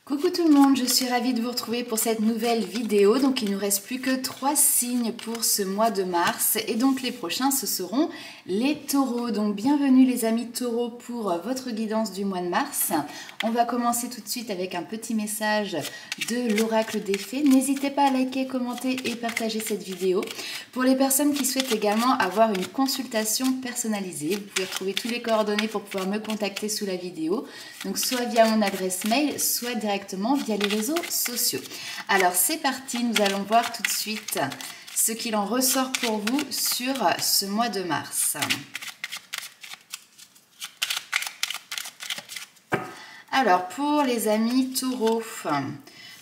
Coucou tout le monde, je suis ravie de vous retrouver pour cette nouvelle vidéo. Donc il ne nous reste plus que 3 signes pour ce mois de mars et donc les prochains ce seront les taureaux. Donc bienvenue les amis taureaux pour votre guidance du mois de mars. On va commencer tout de suite avec un petit message de l'oracle des fées. N'hésitez pas à liker, commenter et partager cette vidéo. Pour les personnes qui souhaitent également avoir une consultation personnalisée, vous pouvez retrouver tous les coordonnées pour pouvoir me contacter sous la vidéo. Donc soit via mon adresse mail, soit directement via les réseaux sociaux. Alors c'est parti, nous allons voir tout de suite ce qu'il en ressort pour vous sur ce mois de mars. Alors pour les amis taureaux,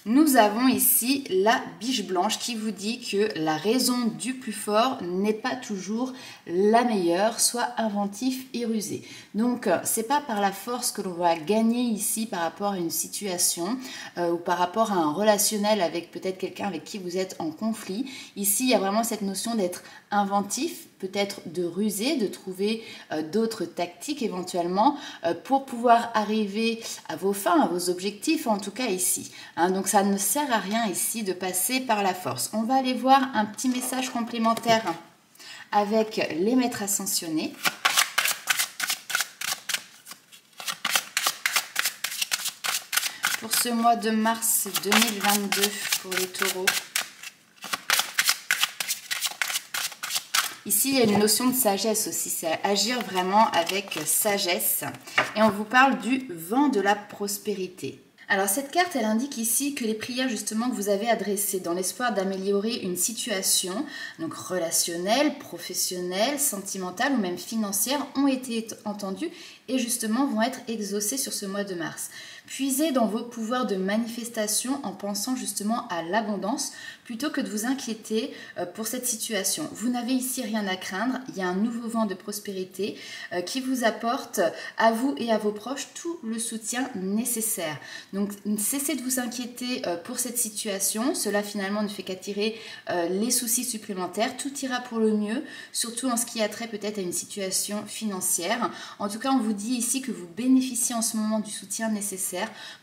nous avons ici la biche blanche qui vous dit que la raison du plus fort n'est pas toujours la meilleure, soit inventif et rusé. Donc c'est pas par la force que l'on va gagner ici par rapport à une situation ou par rapport à un relationnel avec peut-être quelqu'un avec qui vous êtes en conflit. Ici il y a vraiment cette notion d'être inventif, peut-être de ruser, de trouver d'autres tactiques éventuellement pour pouvoir arriver à vos fins, à vos objectifs, en tout cas ici. Donc ça ne sert à rien ici de passer par la force. On va aller voir un petit message complémentaire avec les maîtres ascensionnés. Pour ce mois de mars 2022 pour les taureaux. Ici, il y a une notion de sagesse aussi, c'est agir vraiment avec sagesse. Et on vous parle du vent de la prospérité. Alors cette carte, elle indique ici que les prières justement que vous avez adressées dans l'espoir d'améliorer une situation, donc relationnelle, professionnelle, sentimentale ou même financière, ont été entendues et justement vont être exaucées sur ce mois de mars. Puisez dans vos pouvoirs de manifestation en pensant justement à l'abondance plutôt que de vous inquiéter pour cette situation. Vous n'avez ici rien à craindre, il y a un nouveau vent de prospérité qui vous apporte à vous et à vos proches tout le soutien nécessaire. Donc cessez de vous inquiéter pour cette situation, cela finalement ne fait qu'attirer les soucis supplémentaires, tout ira pour le mieux, surtout en ce qui a trait peut-être à une situation financière. En tout cas, on vous dit ici que vous bénéficiez en ce moment du soutien nécessaire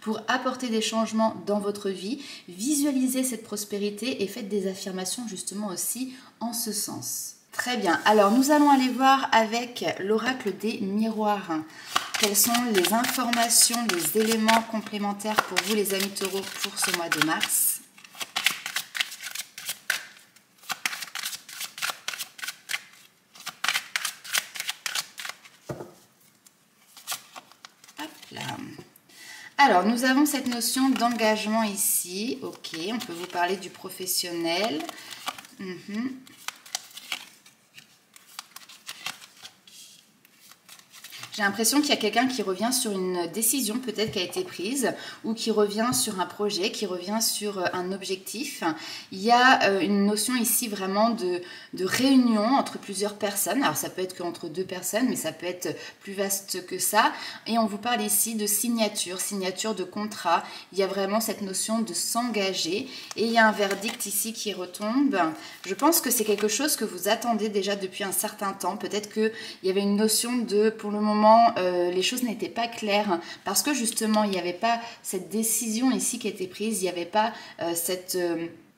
pour apporter des changements dans votre vie, visualisez cette prospérité et faites des affirmations justement aussi en ce sens. Très bien, alors nous allons aller voir avec l'oracle des miroirs. Quelles sont les informations, les éléments complémentaires pour vous les amis taureaux pour ce mois de mars? Hop là. Alors, nous avons cette notion d'engagement ici. Ok, on peut vous parler du professionnel. J'ai l'impression qu'il y a quelqu'un qui revient sur une décision peut-être qui a été prise ou qui revient sur un projet, qui revient sur un objectif. Il y a une notion ici vraiment de réunion entre plusieurs personnes. Alors ça peut être qu'entre deux personnes, mais ça peut être plus vaste que ça. Et on vous parle ici de signature, signature de contrat. Il y a vraiment cette notion de s'engager. Et il y a un verdict ici qui retombe. Je pense que c'est quelque chose que vous attendez déjà depuis un certain temps. Peut-être qu'il y avait une notion de, pour le moment, les choses n'étaient pas claires parce que justement il n'y avait pas cette décision ici qui était prise, il n'y avait pas cette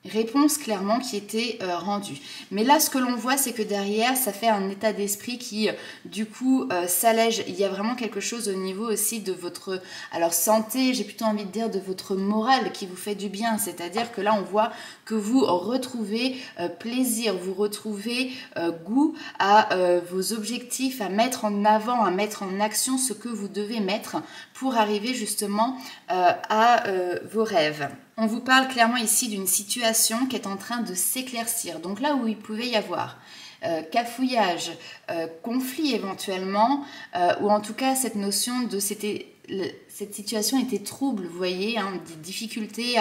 réponse clairement qui était rendue. Mais là ce que l'on voit c'est que derrière ça fait un état d'esprit qui du coup s'allège. Il y a vraiment quelque chose au niveau aussi de votre santé, j'ai plutôt envie de dire de votre morale qui vous fait du bien, c'est-à-dire que là on voit que vous retrouvez plaisir, vous retrouvez goût à vos objectifs, à mettre en avant, à mettre en action ce que vous devez mettre pour arriver justement à vos rêves. On vous parle clairement ici d'une situation qui est en train de s'éclaircir. Donc là où il pouvait y avoir cafouillage, conflit éventuellement, ou en tout cas cette notion de cette situation était trouble, vous voyez, des difficultés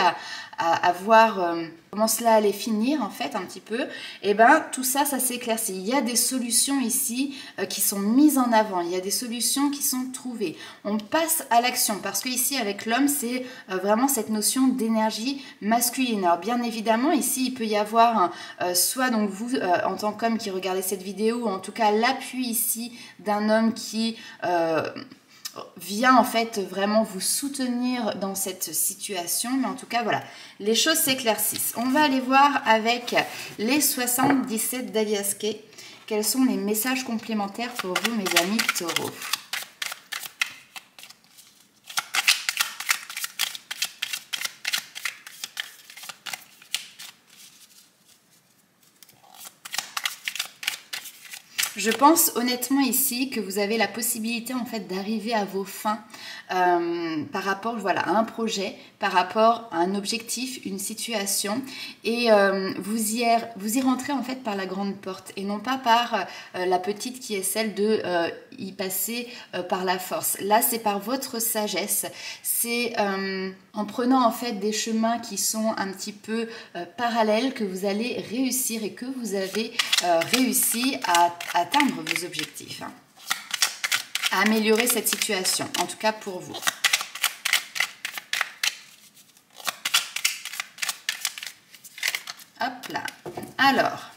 à voir comment cela allait finir en fait un petit peu, et bien tout ça, ça s'éclaircit. Il y a des solutions ici qui sont mises en avant, il y a des solutions qui sont trouvées. On passe à l'action parce que ici avec l'homme, c'est vraiment cette notion d'énergie masculine. Alors bien évidemment, ici il peut y avoir soit donc vous en tant qu'homme qui regardez cette vidéo, ou en tout cas l'appui ici d'un homme qui vient en fait vraiment vous soutenir dans cette situation. Mais en tout cas, voilà, les choses s'éclaircissent. On va aller voir avec les 77 d'Alias Kay. Quels sont les messages complémentaires pour vous, mes amis taureaux? Je pense honnêtement ici que vous avez la possibilité en fait d'arriver à vos fins par rapport voilà, à un projet, par rapport à un objectif, une situation, et vous y rentrez en fait par la grande porte et non pas par la petite qui est celle de y passer par la force. Là c'est par votre sagesse, c'est en prenant en fait des chemins qui sont un petit peu parallèles que vous allez réussir et que vous avez réussi à atteindre vos objectifs, hein, à améliorer cette situation, en tout cas pour vous. Hop là. Alors,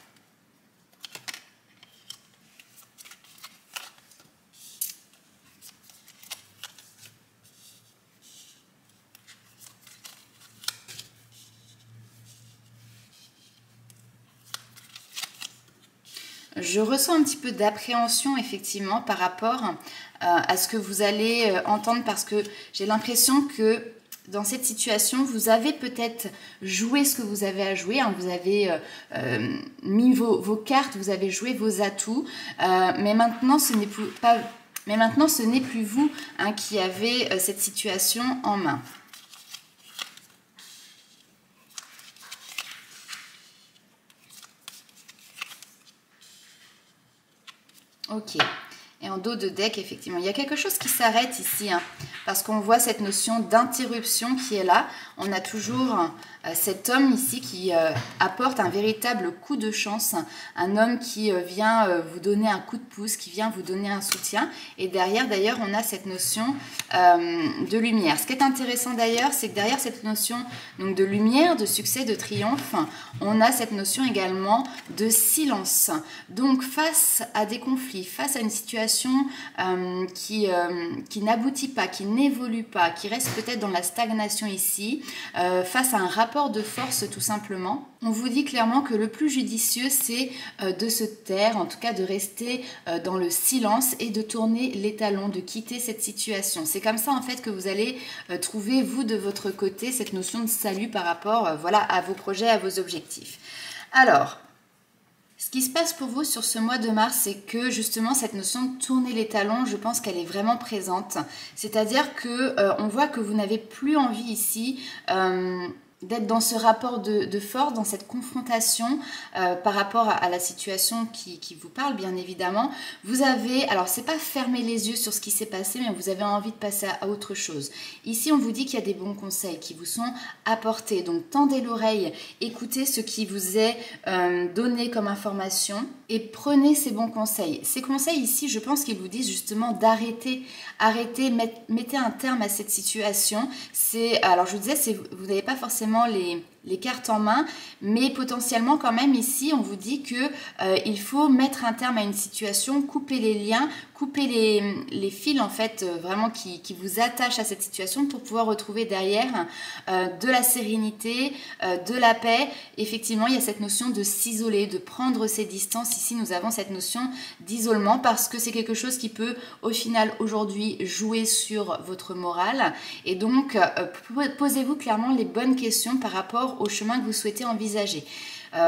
je ressens un petit peu d'appréhension effectivement par rapport à ce que vous allez entendre, parce que j'ai l'impression que dans cette situation, vous avez peut-être joué ce que vous avez à jouer, hein, vous avez mis vos cartes, vous avez joué vos atouts, mais maintenant ce n'est plus pas, mais maintenant ce n'est plus vous hein, qui avez cette situation en main. Ok. Et en dos de deck, effectivement, il y a quelque chose qui s'arrête ici, hein, parce qu'on voit cette notion d'interruption qui est là. On a toujours cet homme ici qui apporte un véritable coup de chance, un homme qui vient vous donner un coup de pouce, qui vient vous donner un soutien. Et derrière, d'ailleurs, on a cette notion de lumière. Ce qui est intéressant d'ailleurs, c'est que derrière cette notion donc, de lumière, de succès, de triomphe, on a cette notion également de silence. Donc, face à des conflits, face à une situation qui n'aboutit pas, qui n'évolue pas, qui reste peut-être dans la stagnation ici, face à un rapport de force tout simplement, on vous dit clairement que le plus judicieux c'est de se taire, en tout cas de rester dans le silence et de tourner les talons, de quitter cette situation. C'est comme ça en fait que vous allez trouver vous de votre côté cette notion de salut par rapport voilà, à vos projets, à vos objectifs. Alors, ce qui se passe pour vous sur ce mois de mars, c'est que justement cette notion de tourner les talons, je pense qu'elle est vraiment présente. C'est-à-dire que on voit que vous n'avez plus envie ici d'être dans ce rapport de force, dans cette confrontation par rapport à la situation qui vous parle, bien évidemment. Vous avez, alors c'est pas fermer les yeux sur ce qui s'est passé, mais vous avez envie de passer à autre chose. Ici, on vous dit qu'il y a des bons conseils qui vous sont apportés. Donc, tendez l'oreille, écoutez ce qui vous est donné comme information et prenez ces bons conseils. Ces conseils ici, je pense qu'ils vous disent justement d'arrêter, mettez un terme à cette situation. Alors, je vous disais, vous n'avez pas forcément les cartes en main, mais potentiellement quand même ici on vous dit que il faut mettre un terme à une situation, couper les liens, couper les fils en fait vraiment qui vous attachent à cette situation pour pouvoir retrouver derrière de la sérénité, de la paix. Effectivement, il y a cette notion de s'isoler, de prendre ses distances. Ici nous avons cette notion d'isolement parce que c'est quelque chose qui peut au final aujourd'hui jouer sur votre morale, et donc posez-vous clairement les bonnes questions par rapport au chemin que vous souhaitez envisager.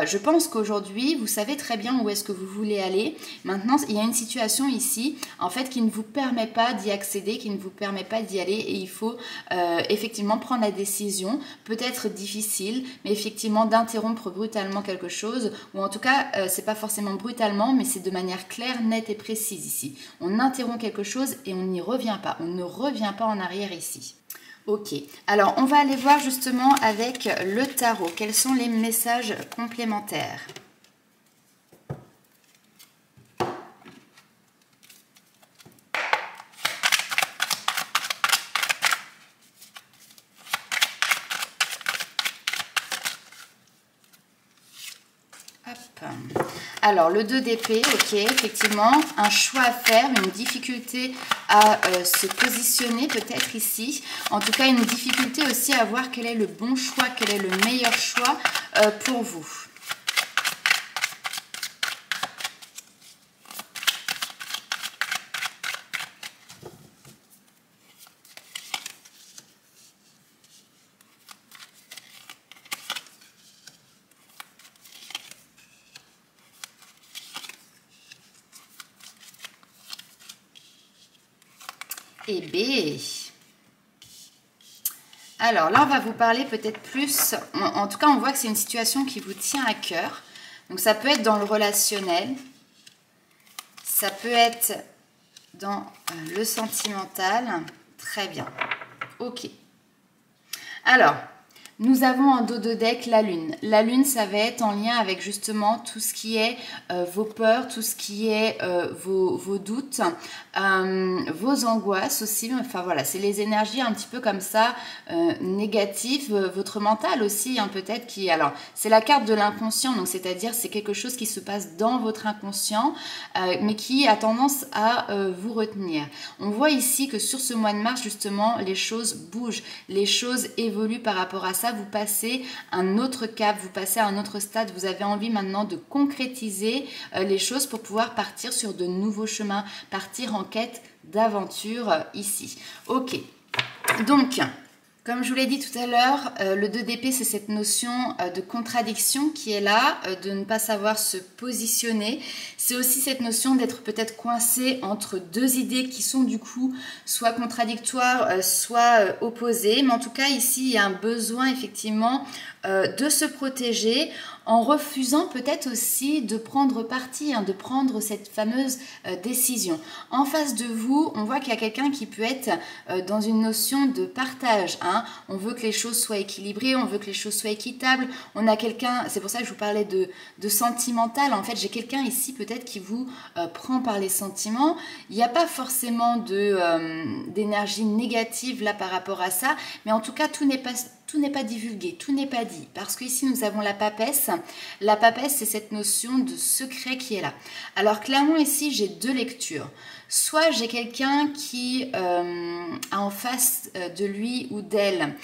Je pense qu'aujourd'hui, vous savez très bien où est-ce que vous voulez aller. Maintenant, il y a une situation ici, en fait, qui ne vous permet pas d'y accéder, qui ne vous permet pas d'y aller, et il faut effectivement prendre la décision, peut-être difficile, mais effectivement d'interrompre brutalement quelque chose, ou en tout cas, c'est pas forcément brutalement, mais c'est de manière claire, nette et précise ici. On interrompt quelque chose et on n'y revient pas, on ne revient pas en arrière ici. Ok, alors on va aller voir justement avec le tarot, quels sont les messages complémentaires. Hop. Alors, le 2 d'épée, ok, effectivement, un choix à faire, une difficulté à se positionner peut-être ici. En tout cas, une difficulté aussi à voir quel est le bon choix, quel est le meilleur choix pour vous. Et B. Alors là, on va vous parler peut-être plus, en tout cas, on voit que c'est une situation qui vous tient à cœur. Donc ça peut être dans le relationnel, ça peut être dans le sentimental. Très bien. Ok. Alors, nous avons en dos de deck la lune. La lune, ça va être en lien avec justement tout ce qui est vos peurs, tout ce qui est vos doutes, vos angoisses aussi. Enfin voilà, c'est les énergies un petit peu comme ça, négatives. Votre mental aussi, hein, peut-être qui... Alors, c'est la carte de l'inconscient, donc c'est-à-dire c'est quelque chose qui se passe dans votre inconscient, mais qui a tendance à vous retenir. On voit ici que sur ce mois de mars, justement, les choses bougent, les choses évoluent par rapport à ça. Vous passez un autre cap, vous passez à un autre stade, vous avez envie maintenant de concrétiser les choses pour pouvoir partir sur de nouveaux chemins, partir en quête d'aventure ici. Ok, donc... Comme je vous l'ai dit tout à l'heure, le 2 d'épée, c'est cette notion de contradiction qui est là, de ne pas savoir se positionner. C'est aussi cette notion d'être peut-être coincé entre deux idées qui sont du coup soit contradictoires, soit opposées. Mais en tout cas, ici, il y a un besoin effectivement de se protéger en refusant peut-être aussi de prendre parti, hein, de prendre cette fameuse décision. En face de vous, on voit qu'il y a quelqu'un qui peut être dans une notion de partage. Hein. On veut que les choses soient équilibrées, on veut que les choses soient équitables. On a quelqu'un, c'est pour ça que je vous parlais de sentimental. En fait, j'ai quelqu'un ici peut-être qui vous prend par les sentiments. Il n'y a pas forcément d'énergie négative là par rapport à ça, mais en tout cas, tout n'est pas divulgué, tout n'est pas dit. Parce qu'ici, nous avons la papesse. La papesse, c'est cette notion de secret qui est là. Alors, clairement, ici, j'ai deux lectures. Soit j'ai quelqu'un qui a en face de lui ou d'elle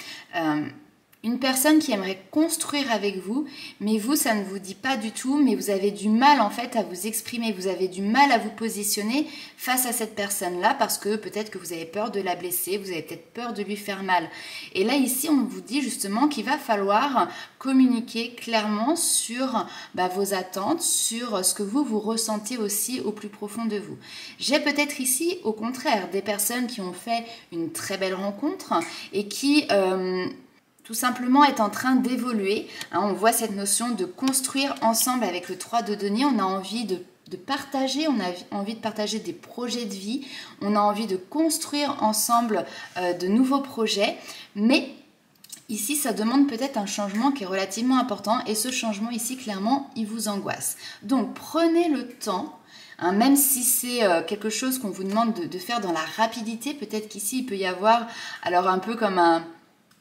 une personne qui aimerait construire avec vous, mais vous, ça ne vous dit pas du tout, mais vous avez du mal en fait à vous exprimer, vous avez du mal à vous positionner face à cette personne-là parce que peut-être que vous avez peur de la blesser, vous avez peut-être peur de lui faire mal. Et là, ici, on vous dit justement qu'il va falloir communiquer clairement sur vos attentes, sur ce que vous ressentez aussi au plus profond de vous. J'ai peut-être ici, au contraire, des personnes qui ont fait une très belle rencontre et qui... tout simplement est en train d'évoluer. Hein, on voit cette notion de construire ensemble avec le 3 de denier. On a envie de partager, on a envie de partager des projets de vie. On a envie de construire ensemble de nouveaux projets. Mais ici, ça demande peut-être un changement qui est relativement important. Et ce changement ici, clairement, il vous angoisse. Donc, prenez le temps. Hein, même si c'est quelque chose qu'on vous demande de faire dans la rapidité, peut-être qu'ici, il peut y avoir alors un peu comme un...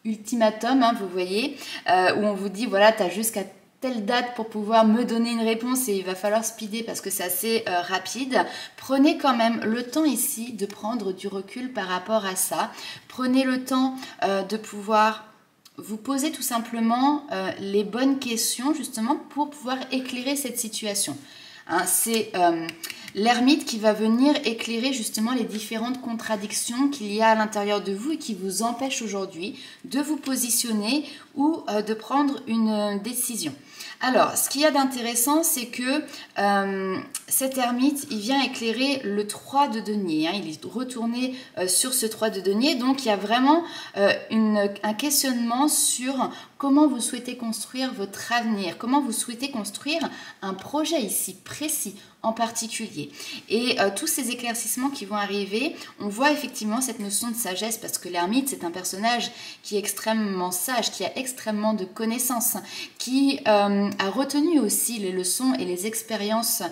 ultimatum, hein, vous voyez, où on vous dit, voilà, tu as jusqu'à telle date pour pouvoir me donner une réponse et il va falloir speeder parce que c'est assez rapide. Prenez quand même le temps ici de prendre du recul par rapport à ça. Prenez le temps de pouvoir vous poser tout simplement les bonnes questions justement pour pouvoir éclairer cette situation. Hein, c'est l'ermite qui va venir éclairer justement les différentes contradictions qu'il y a à l'intérieur de vous et qui vous empêchent aujourd'hui de vous positionner ou de prendre une décision. Alors, ce qu'il y a d'intéressant, c'est que cet ermite, il vient éclairer le 3 de denier. Hein, il est retourné sur ce 3 de denier. Donc, il y a vraiment un questionnement sur comment vous souhaitez construire votre avenir, comment vous souhaitez construire un projet ici précis, en particulier. Et tous ces éclaircissements qui vont arriver, on voit effectivement cette notion de sagesse, parce que l'ermite, c'est un personnage qui est extrêmement sage, qui a extrêmement de connaissances, qui a retenu aussi les leçons et les expériences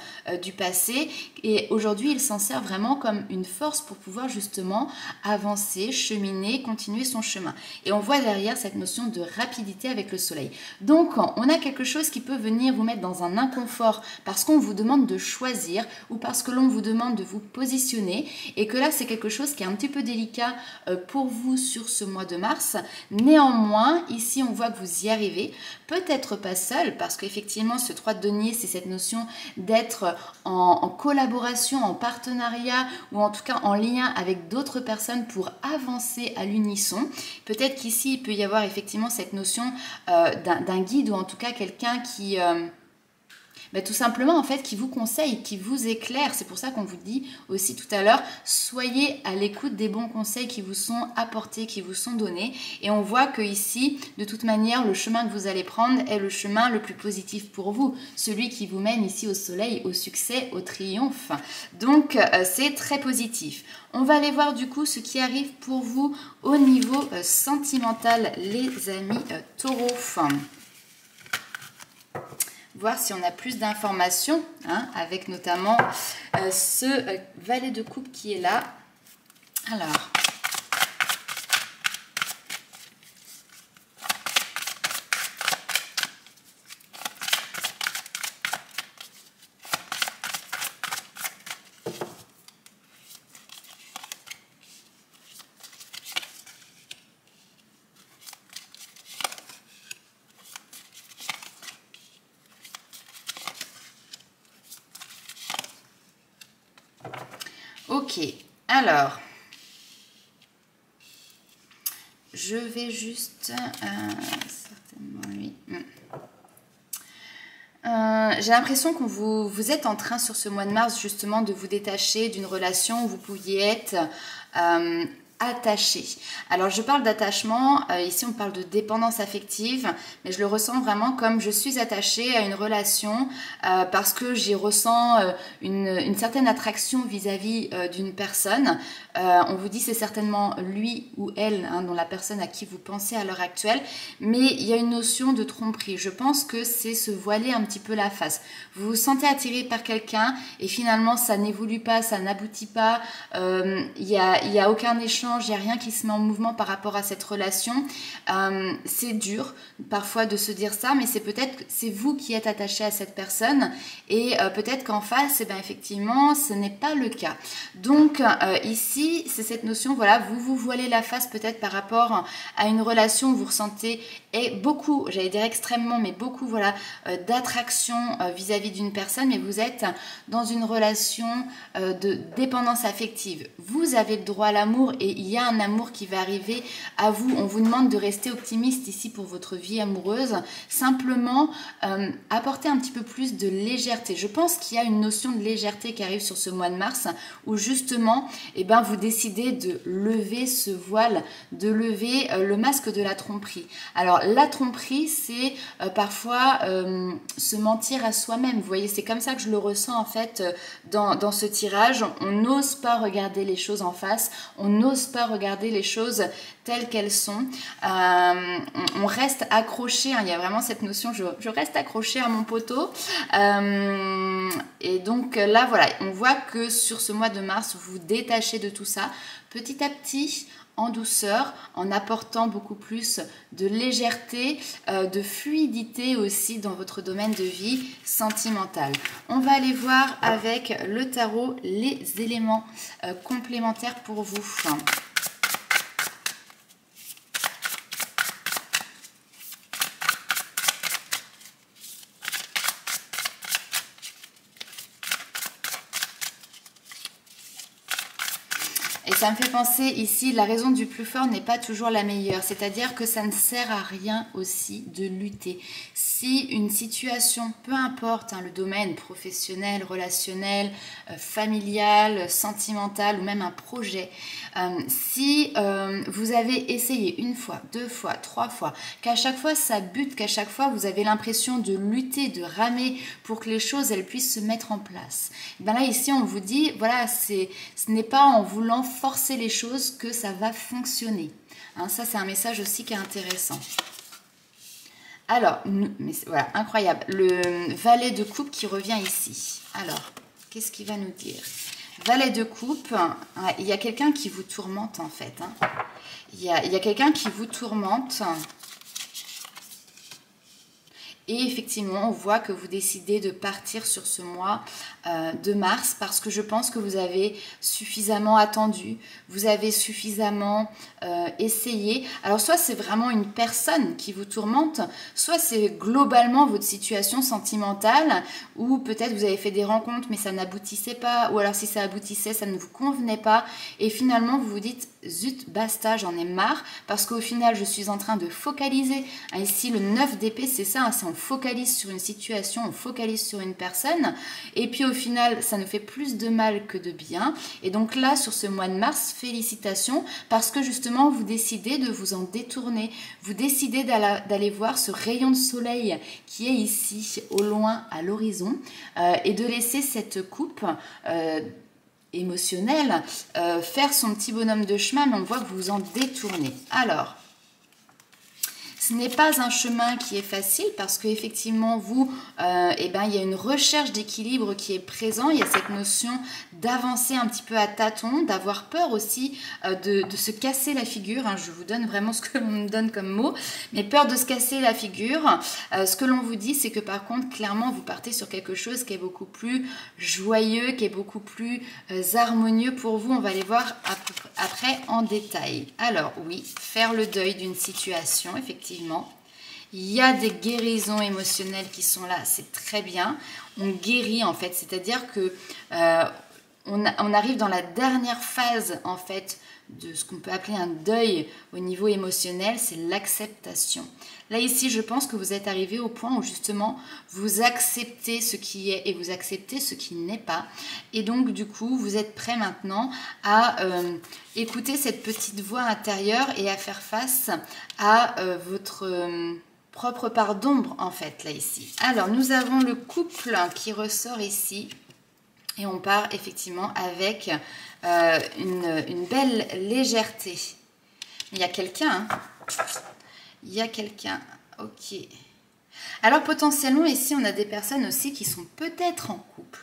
du passé, et aujourd'hui il s'en sert vraiment comme une force pour pouvoir justement avancer, cheminer, continuer son chemin. Et on voit derrière cette notion de rapidité avec le soleil. Donc on a quelque chose qui peut venir vous mettre dans un inconfort parce qu'on vous demande de choisir ou parce que l'on vous demande de vous positionner, et que là c'est quelque chose qui est un petit peu délicat pour vous sur ce mois de mars. Néanmoins, ici on voit que vous y arrivez, peut-être pas seul, parce qu'effectivement ce 3 de denier, c'est cette notion d'être en collaboration, en partenariat, ou en tout cas en lien avec d'autres personnes pour avancer à l'unisson. Peut-être qu'ici il peut y avoir effectivement cette notion d'un guide, ou en tout cas quelqu'un qui tout simplement en fait qui vous conseille, qui vous éclaire. C'est pour ça qu'on vous dit aussi tout à l'heure, soyez à l'écoute des bons conseils qui vous sont apportés, qui vous sont donnés. Et on voit que ici, de toute manière, le chemin que vous allez prendre est le chemin le plus positif pour vous, celui qui vous mène ici au soleil, au succès, au triomphe. Donc c'est très positif. On va aller voir du coup ce qui arrive pour vous au niveau sentimental, les amis taureaux. Voir si on a plus d'informations, hein, avec notamment ce valet de coupe qui est là. Alors, ok, alors, je vais juste, certainement lui, j'ai l'impression que vous êtes en train sur ce mois de mars justement de vous détacher d'une relation où vous pouviez être attaché. Alors je parle d'attachement, ici on parle de dépendance affective, mais je le ressens vraiment comme je suis attachée à une relation parce que j'y ressens une certaine attraction vis-à-vis d'une personne. On vous dit c'est certainement lui ou elle, hein, dont la personne à qui vous pensez à l'heure actuelle, mais il y a une notion de tromperie. Je pense que c'est se voiler un petit peu la face. Vous vous sentez attiré par quelqu'un et finalement ça n'évolue pas, ça n'aboutit pas, il y a aucun échange, il n'y a rien qui se met en mouvement par rapport à cette relation. C'est dur parfois de se dire ça, mais c'est vous qui êtes attaché à cette personne, et peut-être qu'en face, effectivement, ce n'est pas le cas. Donc ici, c'est cette notion, voilà, vous vous voilez la face peut-être par rapport à une relation où vous ressentez beaucoup, j'allais dire extrêmement, mais beaucoup, voilà, d'attraction vis-à-vis d'une personne, mais vous êtes dans une relation de dépendance affective. Vous avez le droit à l'amour et il y a un amour qui va arriver à vous. On vous demande de rester optimiste ici pour votre vie amoureuse. Simplement, apporter un petit peu plus de légèreté. Je pense qu'il y a une notion de légèreté qui arrive sur ce mois de mars où justement, vous décidez de lever ce voile, de lever le masque de la tromperie. Alors, la tromperie, c'est parfois se mentir à soi-même. Vous voyez, c'est comme ça que je le ressens en fait dans ce tirage. On n'ose pas regarder les choses en face, on n'ose pas regarder les choses telles qu'elles sont. On reste accroché, hein, il y a vraiment cette notion, je reste accroché à mon poteau. Et donc là, voilà, on voit que sur ce mois de mars, vous vous détachez de tout ça petit à petit, en douceur, en apportant beaucoup plus de légèreté, de fluidité aussi dans votre domaine de vie sentimental. On va aller voir avec le tarot les éléments complémentaires pour vous. Et ça me fait penser ici, la raison du plus fort n'est pas toujours la meilleure. C'est-à-dire que ça ne sert à rien aussi de lutter. Si une situation, peu importe le domaine professionnel, relationnel, familial, sentimental ou même un projet, si vous avez essayé une fois, deux fois, trois fois, qu'à chaque fois ça bute, qu'à chaque fois vous avez l'impression de lutter, de ramer pour que les choses elles puissent se mettre en place. Et bien là ici on vous dit, voilà, ce n'est pas en voulant forcer les choses que ça va fonctionner. Ça c'est un message aussi qui est intéressant. Alors, mais voilà, incroyable. Le valet de coupe qui revient ici. Alors, qu'est-ce qu'il va nous dire? Valet de coupe, il y a quelqu'un qui vous tourmente en fait. Il y a quelqu'un qui vous tourmente. Et effectivement, on voit que vous décidez de partir sur ce mois de mars parce que je pense que vous avez suffisamment attendu, vous avez suffisamment essayé. Alors soit c'est vraiment une personne qui vous tourmente, soit c'est globalement votre situation sentimentale ou peut-être vous avez fait des rencontres mais ça n'aboutissait pas, ou alors si ça aboutissait, ça ne vous convenait pas et finalement vous vous dites zut, basta, j'en ai marre parce qu'au final je suis en train de focaliser. Ici le 9 d'épée c'est ça, c'est on focalise sur une situation, on focalise sur une personne et puis au final ça nous fait plus de mal que de bien. Et donc là sur ce mois de mars, félicitations parce que justement vous décidez de vous en détourner, vous décidez d'aller voir ce rayon de soleil qui est ici au loin à l'horizon et de laisser cette coupe émotionnelle faire son petit bonhomme de chemin, mais on voit que vous vous en détournez. Alors, ce n'est pas un chemin qui est facile parce qu'effectivement, vous, il y a une recherche d'équilibre qui est présent. Il y a cette notion d'avancer un petit peu à tâtons, d'avoir peur aussi de se casser la figure. Je vous donne vraiment ce que l'on me donne comme mot, mais peur de se casser la figure. Ce que l'on vous dit, c'est que par contre, clairement, vous partez sur quelque chose qui est beaucoup plus joyeux, qui est beaucoup plus harmonieux pour vous. On va les voir après en détail. Alors oui, faire le deuil d'une situation, effectivement. Il y a des guérisons émotionnelles qui sont là, c'est très bien. On guérit en fait, c'est-à-dire que on arrive dans la dernière phase en fait de ce qu'on peut appeler un deuil au niveau émotionnel, c'est l'acceptation. Là ici, je pense que vous êtes arrivé au point où justement vous acceptez ce qui est et vous acceptez ce qui n'est pas. Et donc du coup, vous êtes prêt maintenant à écouter cette petite voix intérieure et à faire face à votre propre part d'ombre en fait là ici. Alors nous avons le couple qui ressort ici. Et on part effectivement avec une belle légèreté. Il y a quelqu'un, il y a quelqu'un, ok. Alors potentiellement ici on a des personnes aussi qui sont peut-être en couple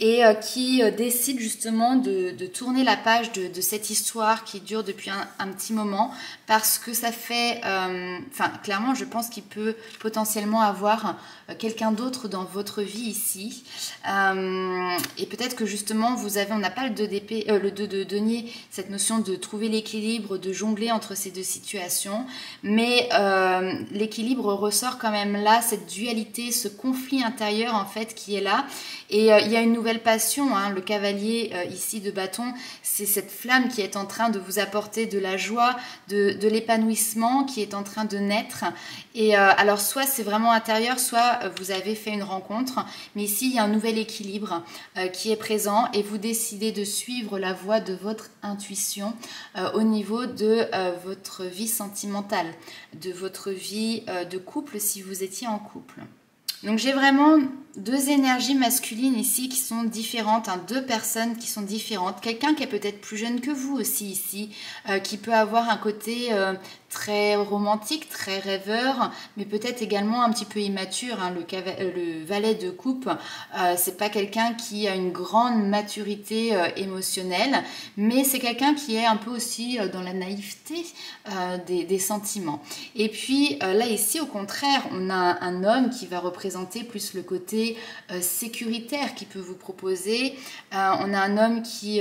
et qui décident justement de tourner la page de cette histoire qui dure depuis un petit moment parce que ça fait, clairement je pense qu'il peut potentiellement avoir quelqu'un d'autre dans votre vie ici et peut-être que justement vous avez, on n'a pas le 2 d'épée, le 2 de denier, cette notion de trouver l'équilibre, de jongler entre ces deux situations, mais l'équilibre ressort quand même là, cette dualité, ce conflit intérieur en fait qui est là et il y a une nouvelle passion, le cavalier ici de bâton, c'est cette flamme qui est en train de vous apporter de la joie, de l'épanouissement qui est en train de naître. Et alors soit c'est vraiment intérieur, soit vous avez fait une rencontre, mais ici il y a un nouvel équilibre qui est présent et vous décidez de suivre la voie de votre intuition au niveau de votre vie sentimentale, de votre vie de couple si vous étiez en couple. Donc j'ai vraiment deux énergies masculines ici qui sont différentes, deux personnes qui sont différentes. Quelqu'un qui est peut-être plus jeune que vous aussi ici, qui peut avoir un côté très romantique, très rêveur, mais peut-être également un petit peu immature. Le valet de coupe, c'est pas quelqu'un qui a une grande maturité émotionnelle, mais c'est quelqu'un qui est un peu aussi dans la naïveté des sentiments. Et puis là ici, au contraire, on a un homme qui va représenter plus le côté sécuritaire qui peut vous proposer. On a un homme qui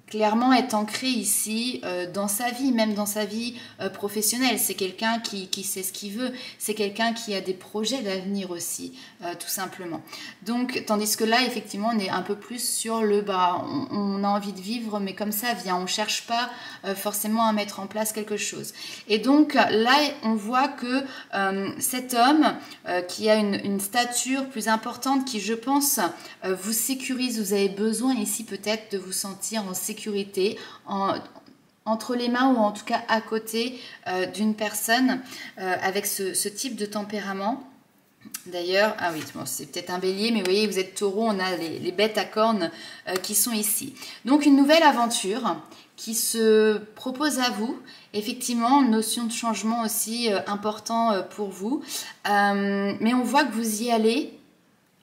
clairement est ancré ici dans sa vie, même dans sa vie professionnelle. C'est quelqu'un qui sait ce qu'il veut, c'est quelqu'un qui a des projets d'avenir aussi, tout simplement. Donc, tandis que là, effectivement, on est un peu plus sur le on a envie de vivre, mais comme ça vient. On ne cherche pas forcément à mettre en place quelque chose. Et donc, là, on voit que cet homme qui a une stature plus importante, qui, je pense, vous sécurise, vous avez besoin ici peut-être de vous sentir en sécurité, entre les mains ou en tout cas à côté d'une personne avec ce type de tempérament. D'ailleurs, ah oui, bon, c'est peut-être un bélier, mais vous voyez, vous êtes taureau, on a les bêtes à cornes qui sont ici. Donc une nouvelle aventure qui se propose à vous. Effectivement, notion de changement aussi important pour vous. Mais on voit que vous y allez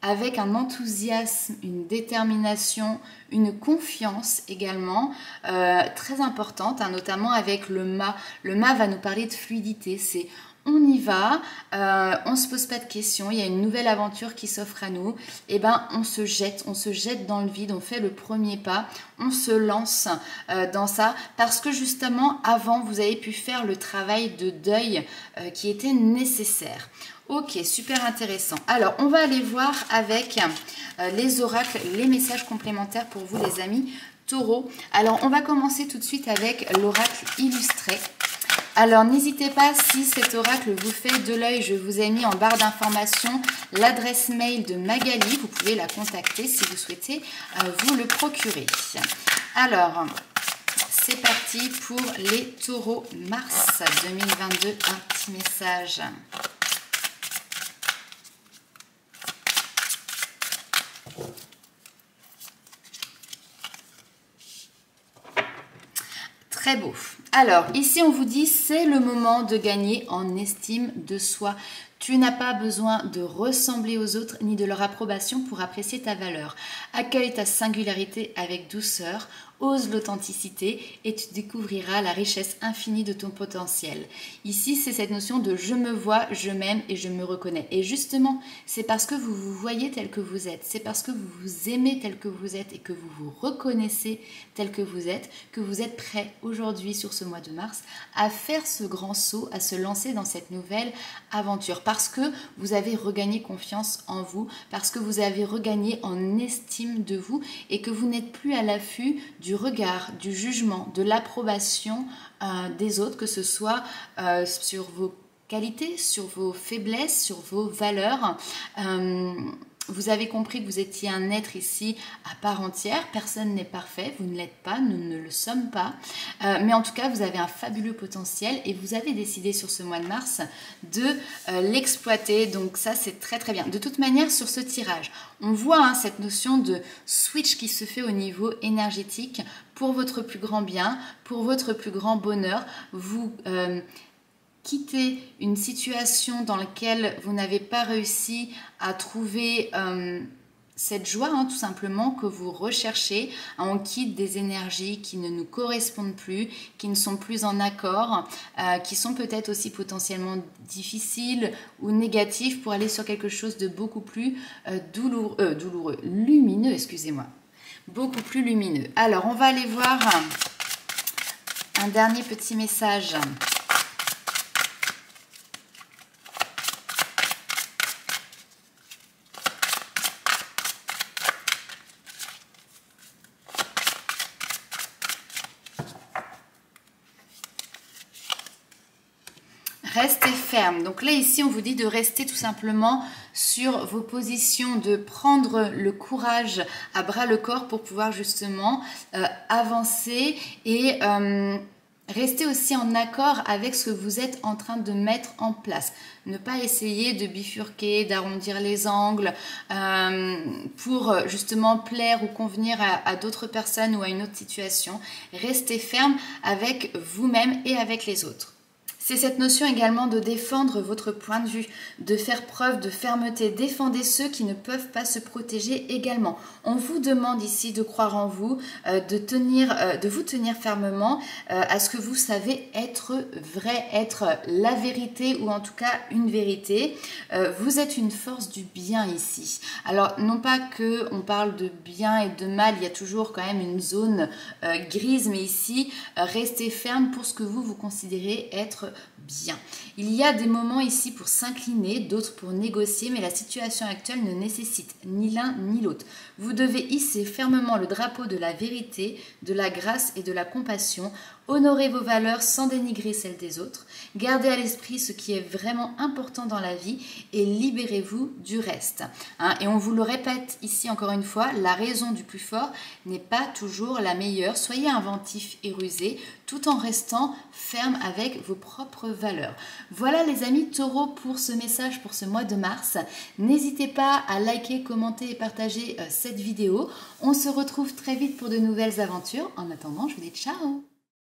avec un enthousiasme, une détermination, une confiance également très importante, hein, notamment avec le mât. Le mât va nous parler de fluidité, c'est on y va, on ne se pose pas de questions, il y a une nouvelle aventure qui s'offre à nous, et ben on se jette dans le vide, on fait le premier pas, on se lance dans ça, parce que justement avant vous avez pu faire le travail de deuil qui était nécessaire. Ok, super intéressant. Alors, on va aller voir avec les oracles, les messages complémentaires pour vous les amis taureaux. Alors, on va commencer tout de suite avec l'oracle illustré. Alors, n'hésitez pas, si cet oracle vous fait de l'œil, je vous ai mis en barre d'information l'adresse mail de Magali. Vous pouvez la contacter si vous souhaitez vous le procurer. Alors, c'est parti pour les taureaux mars 2022. Un petit message. Très beau. Alors, ici, on vous dit, c'est le moment de gagner en estime de soi. Tu n'as pas besoin de ressembler aux autres ni de leur approbation pour apprécier ta valeur. Accueille ta singularité avec douceur, ose l'authenticité et tu découvriras la richesse infinie de ton potentiel. Ici, c'est cette notion de je me vois, je m'aime et je me reconnais. Et justement, c'est parce que vous vous voyez tel que vous êtes, c'est parce que vous vous aimez tel que vous êtes et que vous vous reconnaissez tel que vous êtes prêt aujourd'hui sur ce mois de mars à faire ce grand saut, à se lancer dans cette nouvelle aventure. Parce que vous avez regagné confiance en vous, parce que vous avez regagné en estime de vous et que vous n'êtes plus à l'affût du regard, du jugement, de l'approbation des autres, que ce soit sur vos qualités, sur vos faiblesses, sur vos valeurs. Vous avez compris que vous étiez un être ici à part entière. Personne n'est parfait, vous ne l'êtes pas, nous ne le sommes pas. Mais en tout cas, vous avez un fabuleux potentiel et vous avez décidé sur ce mois de mars de l'exploiter. Donc ça, c'est très très bien. De toute manière, sur ce tirage, on voit cette notion de switch qui se fait au niveau énergétique pour votre plus grand bien, pour votre plus grand bonheur. Vous quitter une situation dans laquelle vous n'avez pas réussi à trouver cette joie, tout simplement, que vous recherchez. On quitte des énergies qui ne nous correspondent plus, qui ne sont plus en accord, qui sont peut-être aussi potentiellement difficiles ou négatives pour aller sur quelque chose de beaucoup plus lumineux, excusez-moi. Beaucoup plus lumineux. Alors, on va aller voir un dernier petit message. Restez ferme. Donc là, ici, on vous dit de rester tout simplement sur vos positions, de prendre le courage à bras le corps pour pouvoir justement avancer et rester aussi en accord avec ce que vous êtes en train de mettre en place. Ne pas essayer de bifurquer, d'arrondir les angles pour justement plaire ou convenir à d'autres personnes ou à une autre situation. Restez ferme avec vous-même et avec les autres. C'est cette notion également de défendre votre point de vue, de faire preuve de fermeté. Défendez ceux qui ne peuvent pas se protéger également. On vous demande ici de croire en vous, de vous tenir fermement à ce que vous savez être vrai, être la vérité ou en tout cas une vérité. Vous êtes une force du bien ici. Alors non pas que on parle de bien et de mal, il y a toujours quand même une zone grise, mais ici restez ferme pour ce que vous considérez être bien. Il y a des moments ici pour s'incliner, d'autres pour négocier, mais la situation actuelle ne nécessite ni l'un ni l'autre. Vous devez hisser fermement le drapeau de la vérité, de la grâce et de la compassion. Honorez vos valeurs sans dénigrer celles des autres. Gardez à l'esprit ce qui est vraiment important dans la vie et libérez-vous du reste. Et on vous le répète ici encore une fois, la raison du plus fort n'est pas toujours la meilleure. Soyez inventif et rusé tout en restant ferme avec vos propres valeurs. Voilà les amis taureaux pour ce message pour ce mois de mars. N'hésitez pas à liker, commenter et partager cette vidéo. On se retrouve très vite pour de nouvelles aventures. En attendant, je vous dis ciao!